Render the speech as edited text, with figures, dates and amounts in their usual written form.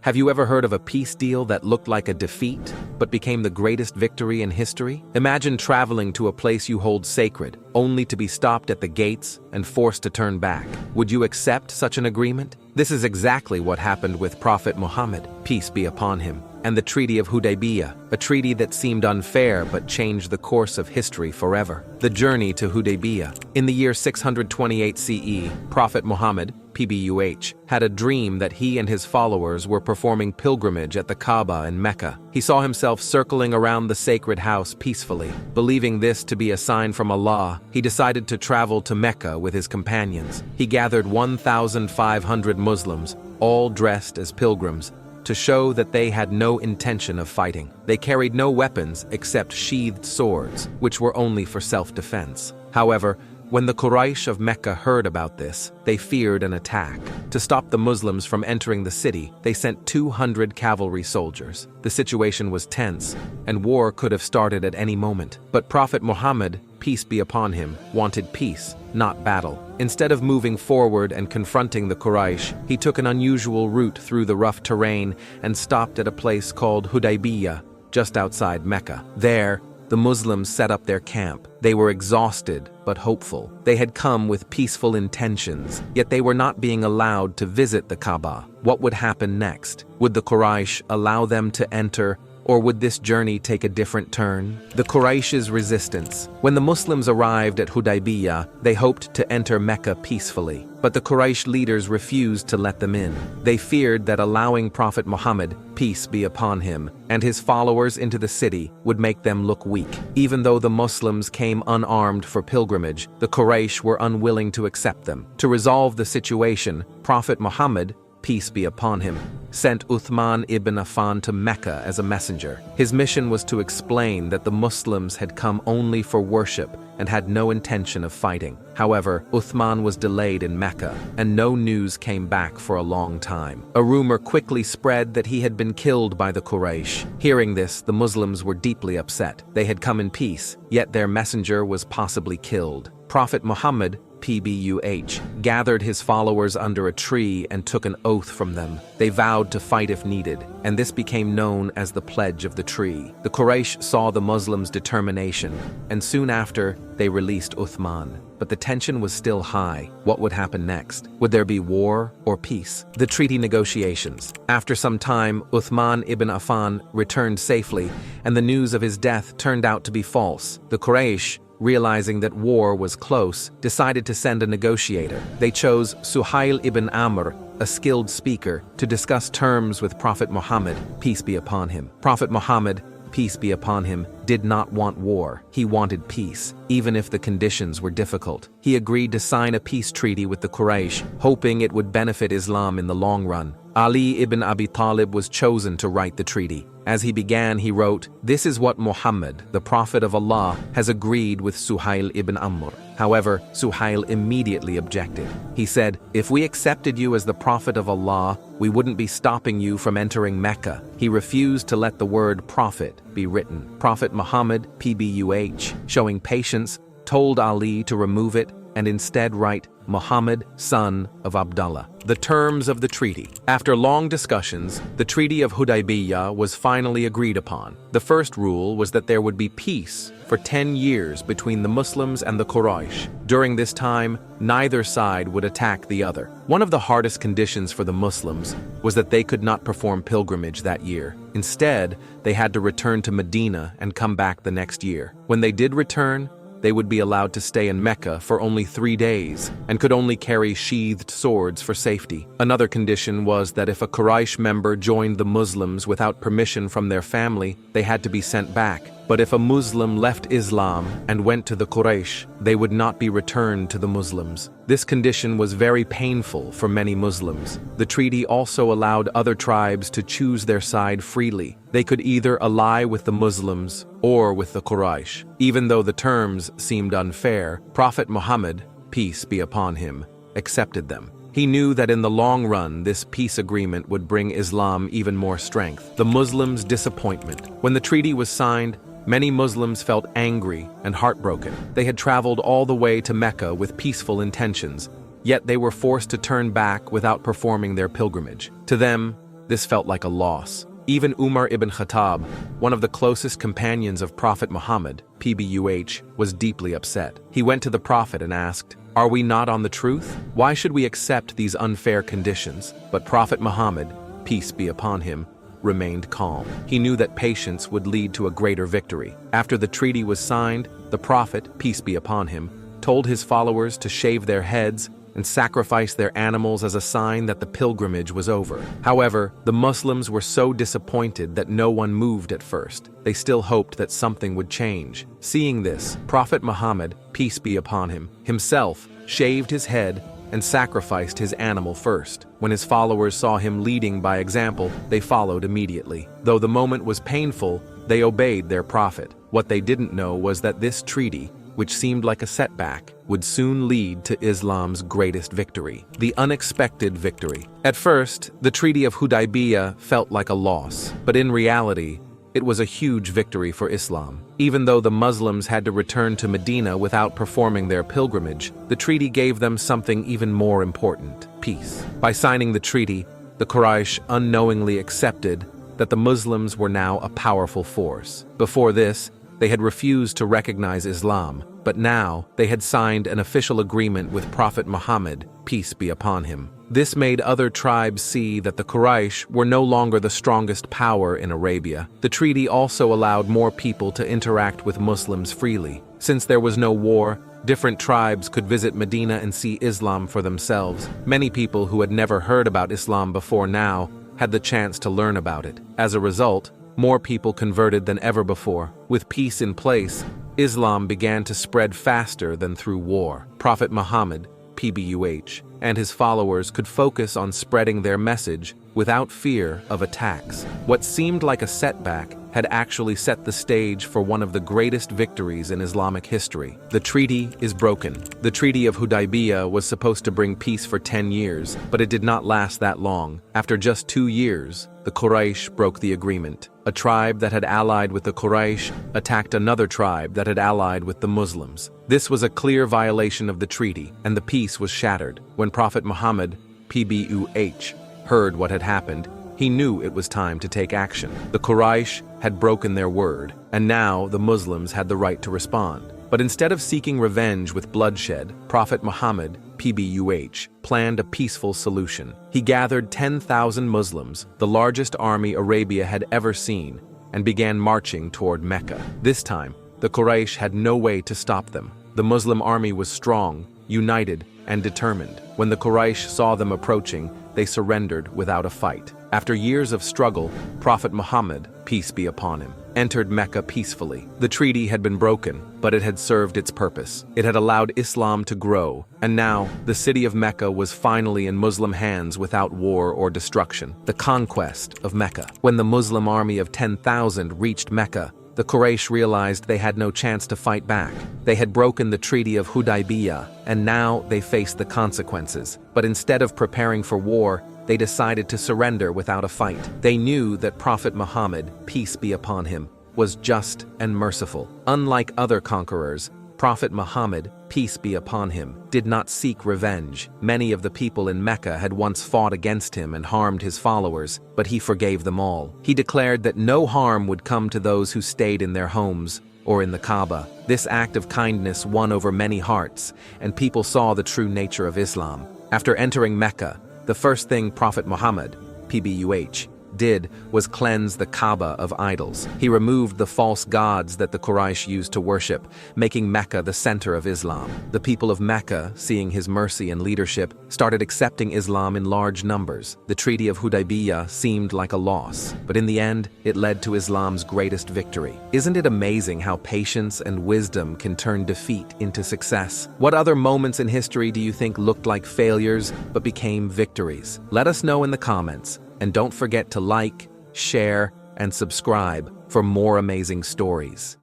Have you ever heard of a peace deal that looked like a defeat, but became the greatest victory in history? Imagine traveling to a place you hold sacred, only to be stopped at the gates and forced to turn back. Would you accept such an agreement? This is exactly what happened with Prophet Muhammad, peace be upon him, and the Treaty of Hudaybiyyah, a treaty that seemed unfair but changed the course of history forever. The journey to Hudaybiyyah. In the year 628 CE, Prophet Muhammad, PBUH, had a dream that he and his followers were performing pilgrimage at the Kaaba in Mecca. He saw himself circling around the sacred house peacefully. Believing this to be a sign from Allah, he decided to travel to Mecca with his companions. He gathered 1,500 Muslims, all dressed as pilgrims, to show that they had no intention of fighting. They carried no weapons except sheathed swords, which were only for self-defense. However, when the Quraysh of Mecca heard about this, they feared an attack. To stop the Muslims from entering the city, they sent 200 cavalry soldiers. The situation was tense, and war could have started at any moment. But Prophet Muhammad, peace be upon him, wanted peace, not battle. Instead of moving forward and confronting the Quraysh, he took an unusual route through the rough terrain and stopped at a place called Hudaybiyyah, just outside Mecca. There, the Muslims set up their camp. They were exhausted but hopeful. They had come with peaceful intentions, yet they were not being allowed to visit the Kaaba. What would happen next? Would the Quraysh allow them to enter, or would this journey take a different turn? The Quraysh's resistance. When the Muslims arrived at Hudaybiyyah, they hoped to enter Mecca peacefully, but the Quraysh leaders refused to let them in. They feared that allowing Prophet Muhammad, peace be upon him, and his followers into the city would make them look weak. Even though the Muslims came unarmed for pilgrimage, the Quraysh were unwilling to accept them. To resolve the situation, Prophet Muhammad, peace be upon him, sent Uthman ibn Affan to Mecca as a messenger. His mission was to explain that the Muslims had come only for worship and had no intention of fighting. However, Uthman was delayed in Mecca, and no news came back for a long time. A rumor quickly spread that he had been killed by the Quraysh. Hearing this, the Muslims were deeply upset. They had come in peace, yet their messenger was possibly killed. Prophet Muhammad, PBUH, gathered his followers under a tree and took an oath from them. They vowed to fight if needed, and this became known as the Pledge of the Tree. The Quraysh saw the Muslims' determination, and soon after, they released Uthman. But the tension was still high. What would happen next? Would there be war or peace? The treaty negotiations. After some time, Uthman ibn Affan returned safely, and the news of his death turned out to be false. The Quraysh, realizing that war was close, decided to send a negotiator. They chose Suhail ibn Amr, a skilled speaker, to discuss terms with Prophet Muhammad, peace be upon him. Prophet Muhammad, peace be upon him, did not want war. He wanted peace, even if the conditions were difficult. He agreed to sign a peace treaty with the Quraysh, hoping it would benefit Islam in the long run. Ali ibn Abi Talib was chosen to write the treaty. As he began, he wrote, "This is what Muhammad, the Prophet of Allah, has agreed with Suhail ibn Amr." However, Suhail immediately objected. He said, "If we accepted you as the Prophet of Allah, we wouldn't be stopping you from entering Mecca." He refused to let the word prophet be written. Prophet Muhammad, PBUH, showing patience, told Ali to remove it and instead write Muhammad, son of Abdullah. The terms of the treaty. After long discussions, the Treaty of Hudaybiyyah was finally agreed upon. The first rule was that there would be peace for 10 years between the Muslims and the Quraysh. During this time, neither side would attack the other. One of the hardest conditions for the Muslims was that they could not perform pilgrimage that year. Instead, they had to return to Medina and come back the next year. When they did return, they would be allowed to stay in Mecca for only 3 days and could only carry sheathed swords for safety. Another condition was that if a Quraysh member joined the Muslims without permission from their family, they had to be sent back. But if a Muslim left Islam and went to the Quraysh, they would not be returned to the Muslims. This condition was very painful for many Muslims. The treaty also allowed other tribes to choose their side freely. They could either ally with the Muslims or with the Quraysh. Even though the terms seemed unfair, Prophet Muhammad, peace be upon him, accepted them. He knew that in the long run, this peace agreement would bring Islam even more strength. The Muslims' disappointment. When the treaty was signed, many Muslims felt angry and heartbroken. They had traveled all the way to Mecca with peaceful intentions, yet they were forced to turn back without performing their pilgrimage. To them, this felt like a loss. Even Umar ibn Khattab, one of the closest companions of Prophet Muhammad, PBUH, was deeply upset. He went to the Prophet and asked, "Are we not on the truth? Why should we accept these unfair conditions?" But Prophet Muhammad, peace be upon him, remained calm. He knew that patience would lead to a greater victory. After the treaty was signed, the Prophet, peace be upon him, told his followers to shave their heads and sacrifice their animals as a sign that the pilgrimage was over. However, the Muslims were so disappointed that no one moved at first. They still hoped that something would change. Seeing this, Prophet Muhammad, peace be upon him, himself shaved his head and sacrificed his animal first. When his followers saw him leading by example, they followed immediately. Though the moment was painful, they obeyed their prophet. What they didn't know was that this treaty, which seemed like a setback, would soon lead to Islam's greatest victory, the unexpected victory. At first, the Treaty of Hudaybiyyah felt like a loss, but in reality, it was a huge victory for Islam. Even though the Muslims had to return to Medina without performing their pilgrimage, the treaty gave them something even more important: peace. By signing the treaty, the Quraysh unknowingly accepted that the Muslims were now a powerful force. Before this, they had refused to recognize Islam, but now they had signed an official agreement with Prophet Muhammad, peace be upon him. This made other tribes see that the Quraysh were no longer the strongest power in Arabia. The treaty also allowed more people to interact with Muslims freely. Since there was no war, different tribes could visit Medina and see Islam for themselves. Many people who had never heard about Islam before now had the chance to learn about it. As a result, more people converted than ever before. With peace in place, Islam began to spread faster than through war. Prophet Muhammad, PBUH, and his followers could focus on spreading their message without fear of attacks. What seemed like a setback had actually set the stage for one of the greatest victories in Islamic history. The treaty is broken. The Treaty of Hudaybiyyah was supposed to bring peace for 10 years, but it did not last that long. After just 2 years, the Quraysh broke the agreement. A tribe that had allied with the Quraysh attacked another tribe that had allied with the Muslims. This was a clear violation of the treaty, and the peace was shattered. When Prophet Muhammad, PBUH, heard what had happened, he knew it was time to take action. The Quraysh had broken their word, and now the Muslims had the right to respond. But instead of seeking revenge with bloodshed, Prophet Muhammad, PBUH, planned a peaceful solution. He gathered 10,000 Muslims, the largest army Arabia had ever seen, and began marching toward Mecca. This time, the Quraysh had no way to stop them. The Muslim army was strong, united, and determined. When the Quraysh saw them approaching, they surrendered without a fight. After years of struggle, Prophet Muhammad, peace be upon him, entered Mecca peacefully. The treaty had been broken, but it had served its purpose. It had allowed Islam to grow, and now the city of Mecca was finally in Muslim hands without war or destruction. The conquest of Mecca. When the Muslim army of 10,000 reached Mecca, the Quraysh realized they had no chance to fight back. They had broken the Treaty of Hudaybiyyah, and now they faced the consequences. But instead of preparing for war, they decided to surrender without a fight. They knew that Prophet Muhammad, peace be upon him, was just and merciful. Unlike other conquerors, Prophet Muhammad, peace be upon him, did not seek revenge. Many of the people in Mecca had once fought against him and harmed his followers, but he forgave them all. He declared that no harm would come to those who stayed in their homes or in the Kaaba. This act of kindness won over many hearts, and people saw the true nature of Islam. After entering Mecca, the first thing Prophet Muhammad, PBUH, did was cleanse the Kaaba of idols. He removed the false gods that the Quraysh used to worship, making Mecca the center of Islam. The people of Mecca, seeing his mercy and leadership, started accepting Islam in large numbers. The Treaty of Hudaybiyyah seemed like a loss, but in the end, it led to Islam's greatest victory. Isn't it amazing how patience and wisdom can turn defeat into success? What other moments in history do you think looked like failures but became victories? Let us know in the comments. And don't forget to like, share, and subscribe for more amazing stories.